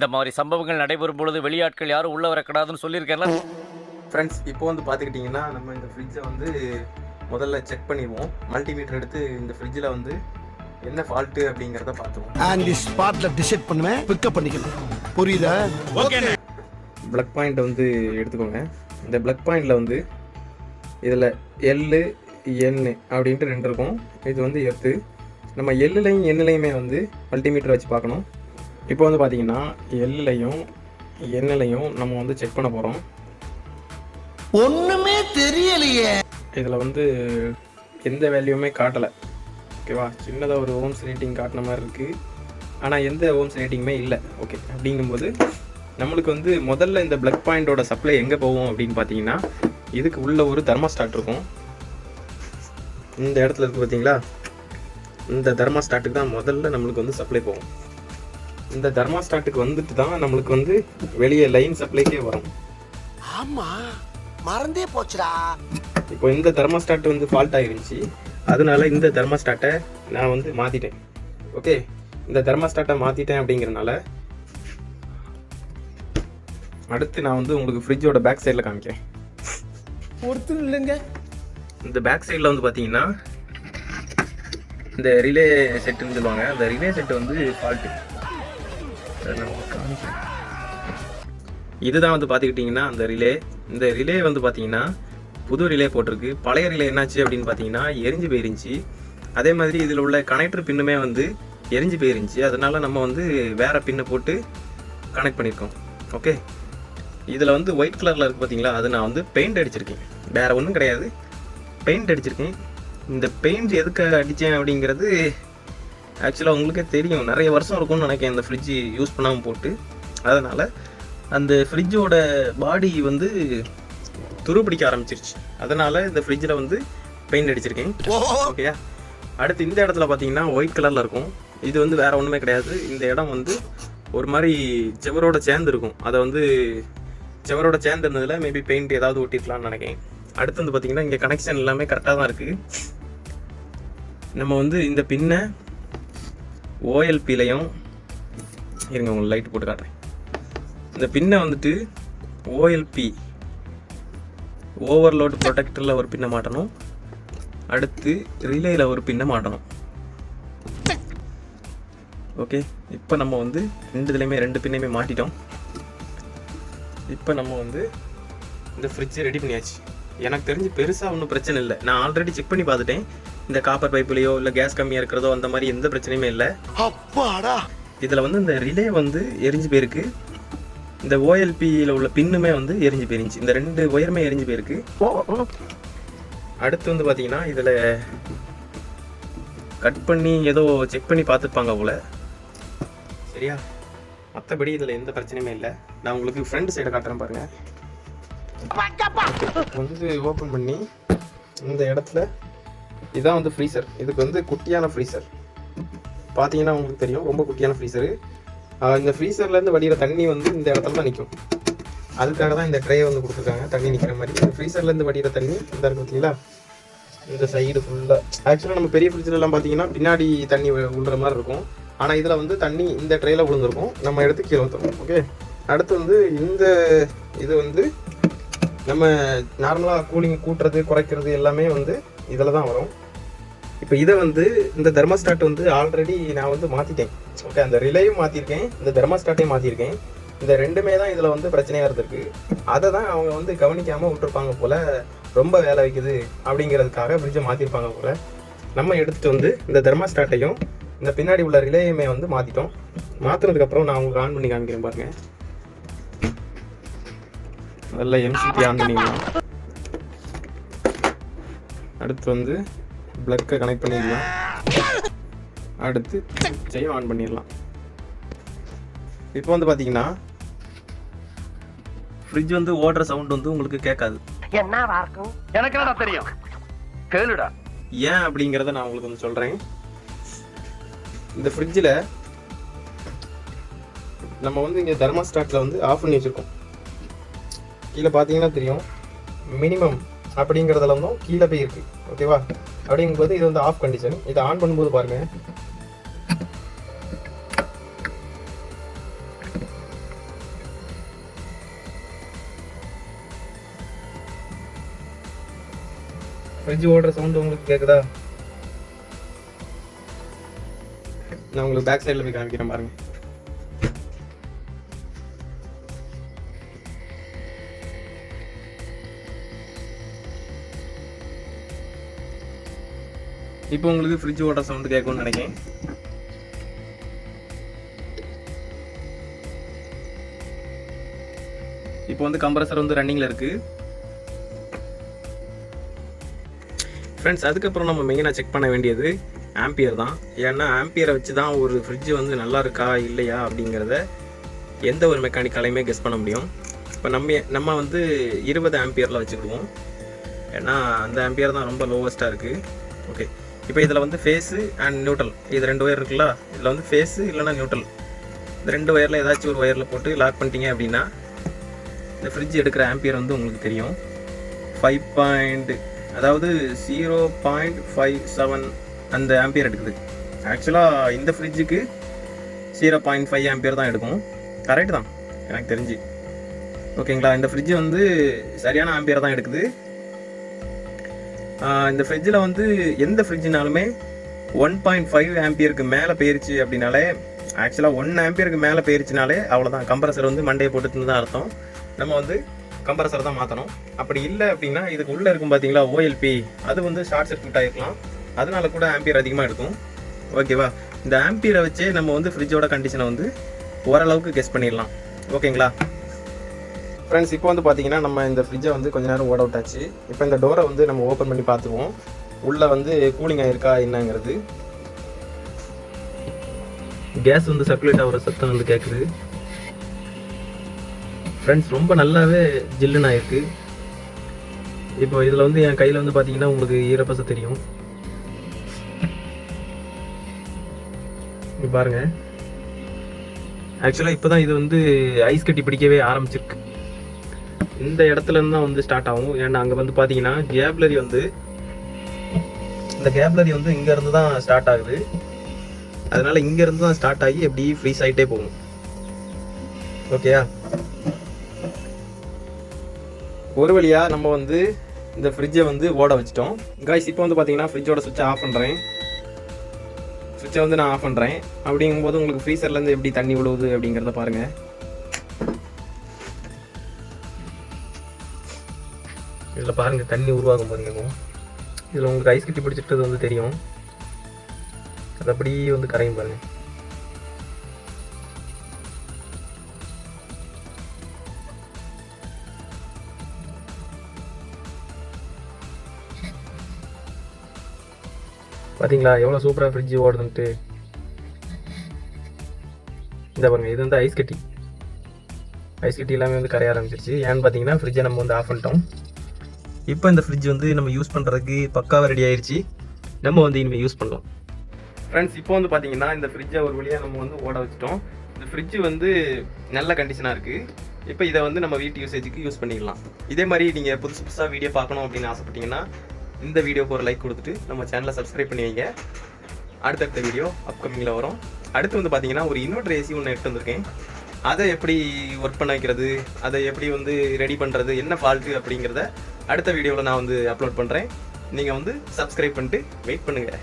இந்த மாதிரி சம்பவங்கள் நடைபெறும் பொழுது வெளியாட்கள் யாரும் உள்ள வரக்கூடாதுன்னு சொல்லியிருக்கேன்ல. ஃப்ரெண்ட்ஸ், இப்போ வந்து பார்த்துக்கிட்டிங்கன்னா நம்ம இந்த ஃப்ரிட்ஜை வந்து முதல்ல செக் பண்ணிடுவோம். மல்டிமீட்டர் எடுத்து இந்த ஃப்ரிட்ஜில் வந்து என்ன ஃபால்ட்டு அப்படிங்கிறத பார்த்துருவோம். அண்ட் தி ஸ்பாட்ல டிசைட் பண்ணுவேன், பிக்கப் பண்ணிக்கலாம். புரியுதா? ஓகே. பிளக் பாயிண்ட் வந்து எடுத்துக்கோங்க. இந்த பிளக் பாயிண்டில் வந்து இதில் எள்ளு எண்ணு அப்படின்ட்டு 2 இருக்கும். இது வந்து எர்த்து. நம்ம எள்ளுலையும் எண்ணுலையுமே வந்து மல்டிமீட்டர் வச்சு பார்க்கணும். இப்போ வந்து பார்த்திங்கன்னா எள்ளுலையும் எண்ணுலையும் நம்ம வந்து செக் பண்ண போகிறோம். ஒண்ணுமே தெரியலையே. இதில் வந்து எந்த வேல்யூமே காட்டலை. ஓகேவா? சின்னதாக ஒரு ஓம்ஸ் ரேட்டிங் காட்டின மாதிரி இருக்குது, ஆனால் எந்த ஓம்ஸ் ரேட்டிங்குமே இல்லை. ஓகே, அப்படிங்கும்போது நம்மளுக்கு வந்து முதல்ல இந்த பிளக் பாயிண்டோட சப்ளை எங்கே போகும் அப்படின்னு பார்த்தீங்கன்னா, இதுக்கு உள்ள ஒரு தெர்மாஸ்டாட் இருக்கும். இந்த இடத்துல இருக்குது பார்த்தீங்களா? இந்த தெர்மாஸ்டாட்டுக்கு தான் முதல்ல நம்மளுக்கு வந்து சப்ளை போகும். இந்த தெர்மாஸ்டாட்டுக்கு வந்துட்டு தான் நம்மளுக்கு வந்து வெளியே லைன் சப்ளைக்கே வரும். ஆமா, மறந்தே போச்சுடா. இப்போ இந்த தெர்மாஸ்டாட் வந்து ஃபால்ட் ஆகிருந்துச்சு, அதனால இந்த தெர்மாஸ்டாட்டை நான் வந்து மாற்றிட்டேன். ஓகே, இந்த தெர்மாஸ்டாட்டை மாற்றிட்டேன் அப்படிங்கிறனால அடுத்து நான் வந்து உங்களுக்கு ஃப்ரிட்ஜோட பேக் சைடில் காமிக்கிறேன். ஒருத்தர் இல்லைங்க. இந்த பேக் சைடில் வந்து பார்த்தீங்கன்னா இந்த ரிலே செட்டுன்னு சொல்லுவாங்க. அந்த ரிலே செட்டு வந்து ஃபால்ட்டு. இதுதான் வந்து பார்த்துக்கிட்டிங்கன்னா அந்த ரிலே. இந்த ரிலே வந்து பார்த்தீங்கன்னா புது ரிலே போட்டிருக்கு. பழைய ரிலே என்னாச்சு அப்படின்னு பார்த்தீங்கன்னா எரிஞ்சு போயிருந்துச்சு. அதே மாதிரி இதில் உள்ள கனெக்டர் பின்னுமே வந்து எரிஞ்சு போயிருந்துச்சு. அதனால் நம்ம வந்து வேறு பின்னை போட்டு கனெக்ட் பண்ணியிருக்கோம். ஓகே, இதில் வந்து ஒயிட் கலரில் இருக்குது பார்த்தீங்களா? அது நான் வந்து பெயிண்ட் அடிச்சிருக்கேன், வேறு ஒன்றும் கிடையாது. பெயிண்ட் அடிச்சிருக்கேன். இந்த பெயிண்ட் எதுக்கு அடித்தேன் அப்படிங்கிறது ஆக்சுவலாக உங்களுக்கே தெரியும். நிறைய வருஷம் இருக்கும்னு நினைக்கிறேன் இந்த ஃப்ரிட்ஜு யூஸ் பண்ணாமல் போட்டு. அதனால் அந்த ஃப்ரிட்ஜோட பாடி வந்து துருப்பிடிக்க ஆரம்பிச்சிருச்சு. அதனால் இந்த ஃப்ரிட்ஜில் வந்து பெயிண்ட் அடிச்சிருக்கேன். ஓகேயா? அடுத்து இந்த இடத்துல பார்த்தீங்கன்னா ஒயிட் கலரில் இருக்கும். இது வந்து வேறு ஒன்றுமே கிடையாது. இந்த இடம் வந்து ஒரு மாதிரி செவரோட சேர்ந்து இருக்கும். அதை வந்து செவரோட சேர்ந்து இருந்ததில் மேபி பெயிண்ட் ஏதாவது ஒட்டிருக்கலாம்னு நினைக்கிறேன். அடுத்து வந்து பார்த்தீங்கன்னா இங்கே கனெக்ஷன் எல்லாமே கரெக்டாக தான் இருக்குது. நம்ம வந்து இந்த பின்னை ஓஎல்பிலையும் இருங்க, உங்களுக்கு லைட் போட்டு காட்டுறேன். இந்த பின்னை வந்துட்டு ஓஎல்பி ஓவர்லோட் ப்ரொடெக்டரில் ஒரு பின்னை மாட்டணும். அடுத்து ரிலேயில் ஒரு பின்னை மாட்டணும். ஓகே, இப்போ நம்ம வந்து ரெண்டுலேயுமே 2 பின்னையுமே மாட்டிட்டோம். இப்போ நம்ம வந்து இந்த ஃப்ரிட்ஜை ரெடி பண்ணியாச்சு. எனக்கு தெரிஞ்சு பெருசாக ஒன்றும் பிரச்சனை இல்லை. நான் ஆல்ரெடி செக் பண்ணி பார்த்துட்டேன். இந்த காப்பர் பைப்புலையோ இல்லை கேஸ் கம்மியாக இருக்கிறதோ அந்த மாதிரி எந்த பிரச்சனையுமே இல்லை. அப்பாடா. இதில் வந்து இந்த ரிலே வந்து எரிஞ்சு போயிருக்கு. இந்த ஓஎல்பியில் உள்ள பின்னுமே வந்து எரிஞ்சு போயிருந்துச்சு. இந்த 2 ஒயருமே எரிஞ்சு போயிருக்கு. அடுத்து வந்து பார்த்தீங்கன்னா இதில் கட் பண்ணி ஏதோ செக் பண்ணி பார்த்துருப்பாங்க போல. சரியா? மற்றபடி இதில் எந்த பிரச்சனையுமே இல்லை. நான் உங்களுக்கு ஃப்ரண்ட் சைடை காட்டுறேன் பாருங்கள். வந்து ஓப்பன் பண்ணி இந்த இடத்துல இதான் வந்து ஃப்ரீசர். இதுக்கு வந்து குட்டியான ஃப்ரீசர் பார்த்தீங்கன்னா உங்களுக்கு தெரியும், ரொம்ப குட்டியான ஃப்ரீசரு. இந்த ஃப்ரீசர்லேருந்து வடிகிற தண்ணி வந்து இந்த இடத்துல தான் நிற்கும். அதுக்காக தான் இந்த ட்ரே வந்து கொடுத்துருக்காங்க, தண்ணி நிற்கிற மாதிரி. இந்த ஃப்ரீசர்லேருந்து வடிகிற தண்ணி இந்த இருக்கு பார்த்தீங்களா? இந்த சைடு ஃபுல்லாக. ஆக்சுவலாக நம்ம பெரிய ஃப்ரிட்ஜிலலாம் பார்த்தீங்கன்னா பின்னாடி தண்ணி விழுற மாதிரி இருக்கும். ஆனால் இதில் வந்து தண்ணி இந்த ட்ரேயில் விழுந்துருக்கும். நம்ம எடுத்து கீழே ஊற்றுவோம். ஓகே, அடுத்து வந்து இந்த இது வந்து நம்ம நார்மலாக கூலிங் கூட்டுறது குறைக்கிறது எல்லாமே வந்து இதில் தான் வரும். இப்போ இதை வந்து இந்த தெர்மாஸ்டாட் வந்து ஆல்ரெடி நான் வந்து மாற்றிட்டேன். ஓகே, அந்த ரிலேயும் மாற்றிருக்கேன், இந்த தெர்மாஸ்டாட்டையும் மாற்றிருக்கேன். இந்த 2மே தான் இதில் வந்து பிரச்சனையாக இருந்திருக்கு. அதை தான் அவங்க வந்து கவனிக்காமல் விட்டுருப்பாங்க போல், ரொம்ப வேலை வைக்குது அப்படிங்கிறதுக்காக ஃப்ரிட்ஜை மாற்றிருப்பாங்க போல். நம்ம எடுத்துகிட்டு வந்து இந்த தெர்மாஸ்டாட்டையும் இந்த பின்னாடி உள்ள ரிலேயுமே வந்து மாற்றிட்டோம். மாற்றினதுக்கப்புறம் நான் உங்களுக்கு ஆன் பண்ணி காமிக்கிறேன் பாருங்கள். முதல்ல எம்சிபி ஆன் பண்ணிடலாம். அடுத்து வந்து பிளக்கை கனெக்ட் பண்ணிடலாம். அடுத்து சுவிட்சையும் ஆன் பண்ணிடலாம். இப்போ வந்து பார்த்தீங்கன்னா ஃப்ரிட்ஜ் வந்து ஓடுற சவுண்ட் வந்து உங்களுக்கு கேட்காது. என்னவா இருக்கும்? எனக்கு என்னடா தெரியும், கேளுடா. ஏன் அப்படிங்கிறத நான் உங்களுக்கு வந்து சொல்கிறேன். இந்த ஃப்ரிட்ஜில் நம்ம வந்து இங்கே தெர்மாஸ்டாட்டில் வந்து ஆஃப் பண்ணி வச்சுருக்கோம். கீழே பார்த்தீங்கன்னா தெரியும், மினிமம் அப்படிங்கிறதுல வந்து கீழே போய் இருக்குது. ஓகேவா? அப்படிங்கும்போது இது வந்து ஆஃப் கண்டிஷன். இதை ஆன் பண்ணும்போது பாருங்கள், ஃப்ரிட்ஜ் ஓடுற சவுண்டு உங்களுக்கு கேட்குதா? நான் உங்களுக்கு பேக் சைடில் போய் காமிக்கிறேன் பாருங்க. இப்போ உங்களுக்கு ஃப்ரிட்ஜ் ஓடுற சவுண்டு கேட்கும்னு நினைக்கிறேன். இப்போ வந்து கம்ப்ரஸர் வந்து ரன்னிங்கில் இருக்குது ஃப்ரெண்ட்ஸ். அதுக்கப்புறம் நம்ம மெயினாக செக் பண்ண வேண்டியது ஆம்பியர் தான். ஏன்னா ஆம்பியரை வச்சு தான் ஒரு ஃப்ரிட்ஜ் வந்து நல்லா இருக்கா இல்லையா அப்படிங்கிறத எந்த ஒரு மெக்கானிக்காலையுமே கெஸ் பண்ண முடியும். இப்போ நம்ம வந்து 20 ஆம்பியரில் வச்சுக்கிடுவோம். ஏன்னா அந்த ஆம்பியர் தான் ரொம்ப லோவஸ்ட்டாக இருக்குது. ஓகே, இப்போ இதில் வந்து ஃபேஸு அண்ட் நியூட்ரல் இது 2 ஒயர் இருக்குல்ல, இதில் வந்து ஃபேஸு இல்லைனா நியூட்ரல் இந்த 2 ஒயரில் ஏதாச்சும் ஒரு ஒயரில் போட்டு லாக் பண்ணிட்டீங்க அப்படின்னா இந்த ஃப்ரிட்ஜ் எடுக்கிற ஆம்பியர் வந்து உங்களுக்கு தெரியும். 5 அதாவது 0.57 அந்த ஆம்பியர் எடுக்குது. ஆக்சுவலாக இந்த ஃப்ரிட்ஜுக்கு 0.5 ஆம்பியர் தான் எடுக்கும். கரெக்ட் தான் எனக்கு தெரிஞ்சு. ஓகேங்களா, இந்த ஃப்ரிட்ஜு வந்து சரியான ஆம்பியர் தான் எடுக்குது. இந்த ஃப்ரிட்ஜில் வந்து எந்த ஃப்ரிட்ஜுனாலுமே 1.5 ஆம்பியருக்கு மேலே போயிருச்சு அப்படின்னாலே, ஆக்சுவலாக 1 ஆம்பியருக்கு மேலே போயிருச்சுனாலே அவ்வளோதான், கம்ப்ரஸர் வந்து மண்டையை போட்டுன்னு தான் அர்த்தம். நம்ம வந்து கம்ப்ரஸர் தான் மாற்றணும். அப்படி இல்லை அப்படின்னா இதுக்கு உள்ளே இருக்கும் பார்த்தீங்களா OLP, அது வந்து ஷார்ட் சர்க்யூட் ஆகிருக்கலாம். அதனால கூட ஆம்பியர் அதிகமாக எடுக்கும். ஓகேவா, இந்த ஆம்பியரை வச்சே நம்ம வந்து ஃப்ரிட்ஜோட கண்டிஷனை வந்து ஓரளவுக்கு கெஸ் பண்ணிடலாம். ஓகேங்களா ஃப்ரெண்ட்ஸ், இப்போ வந்து பார்த்தீங்கன்னா நம்ம இந்த ஃப்ரிட்ஜை வந்து கொஞ்ச நேரம் ஓட விட்டாச்சு. இப்போ இந்த டோரை வந்து நம்ம ஓப்பன் பண்ணி பார்த்துருவோம் உள்ளே வந்து கூலிங் ஆகிருக்கா என்னங்கிறது. கேஸ் வந்து சர்க்குலேட் ஆகிற சத்தம் வந்து கேட்குது ஃப்ரெண்ட்ஸ். ரொம்ப நல்லாவே ஜில்லுன்னு ஆயிருக்கு. இப்போ இதில் வந்து என் கையில் வந்து பார்த்தீங்கன்னா உங்களுக்கு ஈரப்பசை தெரியும். பாருங்க, ஆக்சுவலாக இப்போ தான் இது வந்து ஐஸ் கட்டி பிடிக்கவே ஆரம்பிச்சிருக்கு. இந்த இடத்துல இருந்து தான் வந்து ஸ்டார்ட் ஆகும். ஏன்னா அங்கே வந்து பார்த்தீங்கன்னா கேப்லரி வந்து இந்த கேப்லரி வந்து இங்கேருந்து தான் ஸ்டார்ட் ஆகுது. அதனால இங்கேருந்து தான் ஸ்டார்ட் ஆகி எப்படி ஃப்ரீஸ் ஆகிட்டே போகும். ஓகேயா, ஒரு வழியாக நம்ம வந்து இந்த ஃப்ரிட்ஜை வந்து ஓட வச்சிட்டோம் காய்ஸ். இப்போ வந்து பார்த்தீங்கன்னா ஃப்ரிட்ஜோட சுவிட்சை ஆஃப் பண்ணுறேன். சுவிட்சை வந்து நான் ஆஃப் பண்ணுறேன். அப்படிங்கும்போது உங்களுக்கு ஃப்ரீசர்லேருந்து எப்படி தண்ணி விழுவுது அப்படிங்கிறத பாருங்கள். இதில் பாருங்கள் தண்ணி உருவாகும் பாருங்க. இதில் உங்களுக்கு ஐஸ் கட்டி பிடிச்சிட்டது வந்து தெரியும். அது அப்படியே வந்து கரையும் பாருங்க. பார்த்தீங்களா எவ்வளோ சூப்பராக ஃப்ரிட்ஜ் ஓடுதுன்ட்டு. இந்த பாருங்க, இது வந்து ஐஸ் கட்டி எல்லாமே வந்து கரைய ஆரம்பிச்சிருச்சு. ஏன்னு பார்த்தீங்கன்னா ஃப்ரிட்ஜை நம்ம வந்து ஆஃப் பண்ணிட்டோம். இப்போ இந்த ஃப்ரிட்ஜ் வந்து நம்ம யூஸ் பண்ணுறதுக்கு பக்காவாக ரெடி ஆயிடுச்சு. நம்ம வந்து இனிமேல் யூஸ் பண்ணலாம் ஃப்ரெண்ட்ஸ். இப்போ வந்து பார்த்தீங்கன்னா இந்த ஃப்ரிட்ஜை ஒரு வழியாக நம்ம வந்து ஓட வச்சிட்டோம். இந்த ஃப்ரிட்ஜ் வந்து நல்ல கண்டிஷனாக இருக்குது. இப்போ இதை வந்து நம்ம வீட்டு யூசேஜுக்கு யூஸ் பண்ணிக்கலாம். இதே மாதிரி நீங்கள் புதுசாக வீடியோ பார்க்கணும் அப்படின்னு ஆசைப்பட்டீங்கன்னா இந்த வீடியோக்கு ஒரு லைக் கொடுத்துட்டு நம்ம சேனலை சப்ஸ்கிரைப் பண்ணி வைங்க. அடுத்தடுத்த வீடியோ அப்கமிங்கில் வரும். அடுத்து வந்து பார்த்தீங்கன்னா ஒரு இன்வெர்டர் ஏசி ஒன்று எடுத்து வந்திருக்கேன். அதை எப்படி ஒர்க் பண்ண வைக்கிறது, அதை எப்படி வந்து ரெடி பண்ணுறது, என்ன ஃபால்ட்டு அப்படிங்கிறத அடுத்த வீடியோவில் நான் வந்து அப்லோட் பண்ணுறேன். நீங்கள் வந்து சப்ஸ்கிரைப் பண்ணிட்டு வெயிட் பண்ணுங்கள்.